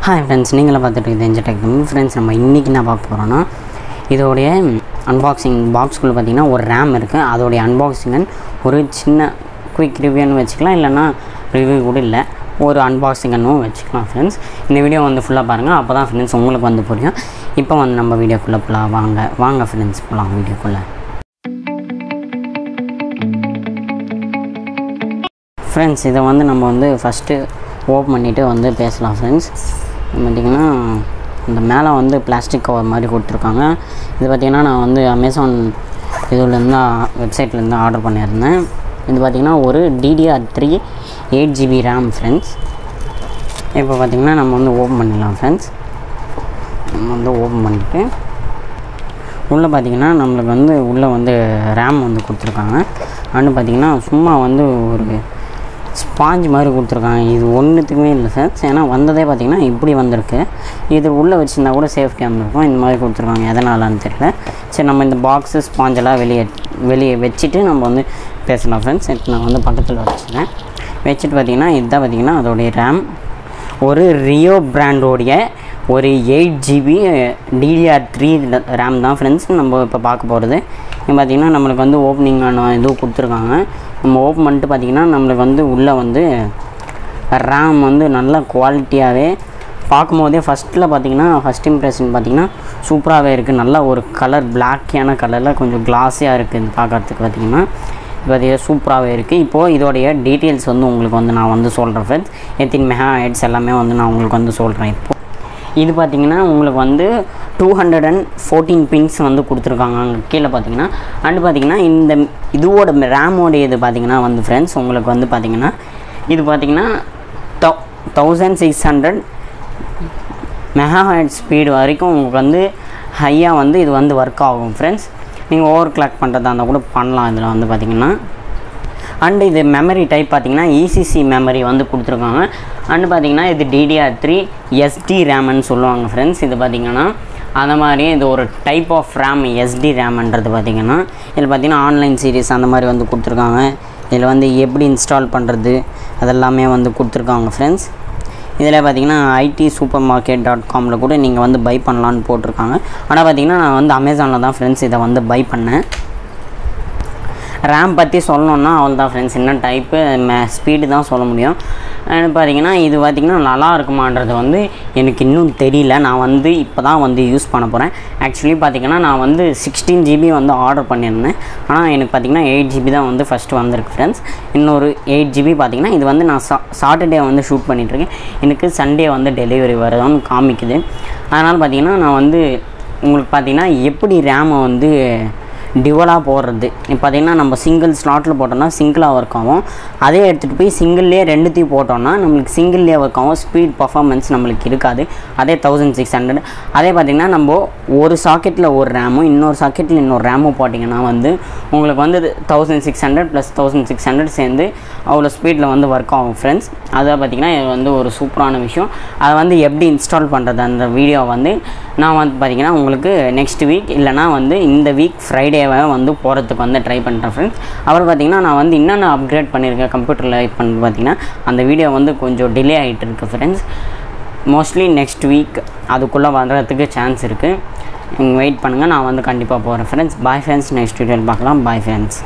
Hi friends, நீங்களே பார்த்துட்டு இருக்குது Enjoy Tech ஃப்ரெண்ட்ஸ். நம்ம இன்றைக்கி என்ன பார்க்க போகிறோன்னா, இதோடைய அன்பாக்சிங் பாக்ஸ்குள்ளே பார்த்திங்கன்னா ஒரு ரேம் இருக்குது. அதோடைய அன்பாக்சிங் ஒரு சின்ன குயிக் ரிவ்யூன்னு வச்சுக்கலாம், இல்லைனா ரிவ்யூ கூட இல்லை, ஒரு அன்பாக்சிங்னும் வச்சுக்கலாம் ஃப்ரெண்ட்ஸ். இந்த வீடியோ வந்து ஃபுல்லாக பாருங்கள், அப்போ தான் ஃப்ரெண்ட்ஸ் உங்களுக்கு வந்து புரியும். இப்போ வந்து நம்ம வீடியோக்குள்ளே போகலாம். வாங்க ஃப்ரெண்ட்ஸ் போகலாம் வீடியோக்குள்ளே. ஃப்ரெண்ட்ஸ், இதை வந்து நம்ம வந்து ஃபஸ்ட்டு ஓப்பன் பண்ணிவிட்டு வந்து பேசலாம் ஃப்ரெண்ட்ஸ். பார்த்திங்கன்னா இந்த மேலே வந்து பிளாஸ்டிக் கவர் மாதிரி கொடுத்துருக்காங்க. இது பார்த்திங்கன்னா நான் வந்து அமேசான் இதுலேருந்து வெப்சைட்லேருந்து ஆர்டர் பண்ணியிருந்தேன். இது பார்த்திங்கன்னா ஒரு DDR3 8GB ரேம் ஃப்ரெண்ட்ஸ். இப்போ பார்த்திங்கன்னா நம்ம வந்து ஓப்பன் பண்ணிடலாம் ஃப்ரெண்ட்ஸ். நம்ம வந்து ஓப்பன் பண்ணிவிட்டு உள்ளே பார்த்திங்கன்னா நம்மளுக்கு வந்து உள்ளே வந்து ரேம் வந்து கொடுத்துருக்காங்க. அண்டு பார்த்திங்கன்னா சும்மா வந்து ஒரு ஸ்பாஞ்ச் மாதிரி கொடுத்துருக்காங்க. இது ஒன்றுத்துக்குமே இல்லை ஃப்ரெண்ட்ஸ், ஏன்னா வந்ததே பார்த்திங்கன்னா இப்படி வந்திருக்கு. இது உள்ளே வச்சுருந்தா கூட சேஃப்டியாக இருந்திருக்கும். இந்த மாதிரி கொடுத்துருக்காங்க, எதனாலன்னு தெரியல. சரி, நம்ம இந்த பாக்ஸு ஸ்பாஞ்செல்லாம் வெளியே வச்சுட்டு நம்ம வந்து பேசலாம் ஃப்ரெண்ட்ஸ். இப்போ நான் வந்து பக்கத்தில் வச்சுட்டு பார்த்திங்கன்னா இதுதான் பார்த்திங்கன்னா அதோடைய ரேம். ஒரு ரியோ பிராண்டோடைய ஒரு 8GB DDR3 ரேம் தான் ஃப்ரெண்ட்ஸ் நம்ம இப்போ பார்க்க போகிறது. இப்போ பார்த்திங்கன்னா நம்மளுக்கு வந்து ஓப்பனிங்கான இதுவும் கொடுத்துருக்காங்க. நம்ம ஓப்பன் பண்ணிட்டு பார்த்திங்கன்னா நம்மளுக்கு வந்து உள்ளே வந்து ரேம் வந்து நல்ல குவாலிட்டியாகவே பார்க்கும்போதே ஃபஸ்ட்டில் பார்த்திங்கன்னா ஃபஸ்ட் இம்ப்ரெஷன் பார்த்திங்கன்னா சூப்பராகவே இருக்குது. நல்ல ஒரு கலர் பிளாக்கியான கலரில் கொஞ்சம் கிளாஸியாக இருக்குது. இது பார்க்குறதுக்கு பார்த்திங்கன்னா இது பார்த்திங்கன்னா சூப்பராகவே இருக்குது. இப்போது இதோடைய டீட்டெயில்ஸ் வந்து உங்களுக்கு வந்து நான் வந்து சொல்கிறேன் ஃப்ரெண்ட்ஸ். எத்தனை மெகா ஹெட்ஸ் எல்லாமே வந்து நான் உங்களுக்கு வந்து சொல்கிறேன். இப்போது இது பார்த்திங்கன்னா உங்களுக்கு வந்து 214 பின்ஸ் வந்து கொடுத்துருக்காங்க அங்கே கீழே பார்த்திங்கன்னா. அண்டு பார்த்திங்கன்னா இந்த இதுவோட ரேமோடைய இது பார்த்திங்கன்னா வந்து ஃப்ரெண்ட்ஸ் உங்களுக்கு வந்து பார்த்திங்கன்னா இது பார்த்திங்கன்னா 1600 மெகாஹெர்ட்ஸ் ஸ்பீடு வரைக்கும் உங்களுக்கு வந்து ஹையாக வந்து இது வந்து ஒர்க் ஆகும் ஃப்ரெண்ட்ஸ். நீங்கள் ஓவர் கிளாக் பண்ணுறதா இருந்தால் கூட பண்ணலாம் இதில் வந்து பார்த்திங்கன்னா. அண்டு இது மெமரி டைப் பார்த்திங்கன்னா ECC மெமரி வந்து கொடுத்துருக்காங்க. அண்டு பார்த்திங்கன்னா இது DDR3 SD ரேம்னு சொல்லுவாங்க ஃப்ரெண்ட்ஸ். இது பார்த்திங்கன்னா அந்த மாதிரி இது ஒரு டைப் ஆஃப் ரேம் SD ரேம்ன்றது பார்த்திங்கன்னா இதில் பார்த்திங்கன்னா ஆன்லைன் சீரிஸ் அந்த மாதிரி வந்து கொடுத்துருக்காங்க. இதில் வந்து எப்படி இன்ஸ்டால் பண்ணுறது அதெல்லாமே வந்து கொடுத்துருக்காங்க ஃப்ரெண்ட்ஸ். இதில் பார்த்திங்கன்னா itsupermarket.com கூட நீங்கள் வந்து பை பண்ணலான்னு போட்டிருக்காங்க. ஆனால் பார்த்திங்கன்னா நான் வந்து அமேசானில் தான் ஃப்ரெண்ட்ஸ் இதை வந்து பை பண்ணேன். ரேம் பற்றி சொல்லணுன்னா அவள் தான் ஃப்ரெண்ட்ஸ், என்ன டைப்பு ஸ்பீடு தான் சொல்ல முடியும். பார்த்திங்கன்னா இது பார்த்திங்கன்னா நல்லா இருக்குமான்றது வந்து எனக்கு இன்னும் தெரியல. நான் வந்து இப்போ தான் வந்து யூஸ் பண்ண போகிறேன். ஆக்சுவலி பார்த்திங்கன்னா நான் வந்து 16GB வந்து ஆர்டர் பண்ணியிருந்தேன். ஆனால் எனக்கு பார்த்திங்கன்னா 8GB தான் வந்து ஃபஸ்ட்டு வந்திருக்கு ஃப்ரெண்ட்ஸ். இன்னொரு 8GB பார்த்திங்கன்னா இது வந்து நான் சாட்டர்டே வந்து ஷூட் பண்ணிகிட்ருக்கேன். எனக்கு சண்டே வந்து டெலிவரி வருதுன்னு காமிக்குது. அதனால் பார்த்திங்கன்னா நான் வந்து உங்களுக்கு பார்த்திங்கன்னா எப்படி ரேமை வந்து டிவலாக போடுறது. இப்போ பார்த்திங்கன்னா நம்ம சிங்கிள் ஸ்லாட்டில் போட்டோம்னா சிங்கிளாக ஒர்க் ஆகும். அதே எடுத்துகிட்டு போய் சிங்கிள்லேயே ரெண்டுத்தையும் போட்டோம்னா நம்மளுக்கு சிங்கிள்லேயே ஒர்க் ஆகும். ஸ்பீட் பர்ஃபார்மன்ஸ் நம்மளுக்கு இருக்காது. அதே 1600. அதே பார்த்திங்கன்னா நம்ம ஒரு சாக்கெட்டில் ஒரு ரேமும் இன்னொரு சாக்கெட்டில் இன்னொரு ரேமும் போட்டிங்கன்னா வந்து உங்களுக்கு வந்து 1600 + 1600 சேர்ந்து அவ்வளோ ஸ்பீடில் வந்து ஒர்க் ஆகும் ஃப்ரெண்ட்ஸ். அதை பார்த்திங்கன்னா இது வந்து ஒரு சூப்பரான விஷயம். அதை வந்து எப்படி இன்ஸ்டால் பண்ணுறது அந்த வீடியோ வந்து நான் வந்து பார்த்திங்கன்னா உங்களுக்கு நெக்ஸ்ட் வீக் இல்லைனா வந்து இந்த வீக் ஃப்ரைடேவை வந்து போகிறதுக்கு வந்து ட்ரை பண்ணுறேன் ஃப்ரெண்ட்ஸ். அப்புறம் பார்த்திங்கன்னா நான் வந்து என்னென்ன அப்கிரேட் பண்ணியிருக்கேன் கம்ப்யூட்டரில் இப்போ பார்த்திங்கன்னா அந்த வீடியோ வந்து கொஞ்சம் டிலே ஆகிட்டு இருக்குது ஃப்ரெண்ட்ஸ். மோஸ்ட்லி நெக்ஸ்ட் வீக் அதுக்குள்ளே வர்றதுக்கு சான்ஸ் இருக்குது. நீங்கள் வெயிட் பண்ணுங்கள், நான் வந்து கண்டிப்பாக போகிறேன் ஃப்ரெண்ட்ஸ். பாய் ஃப்ரெண்ட்ஸ், நெக்ஸ்ட் வீடியோவில் பார்க்கலாம். Bye friends.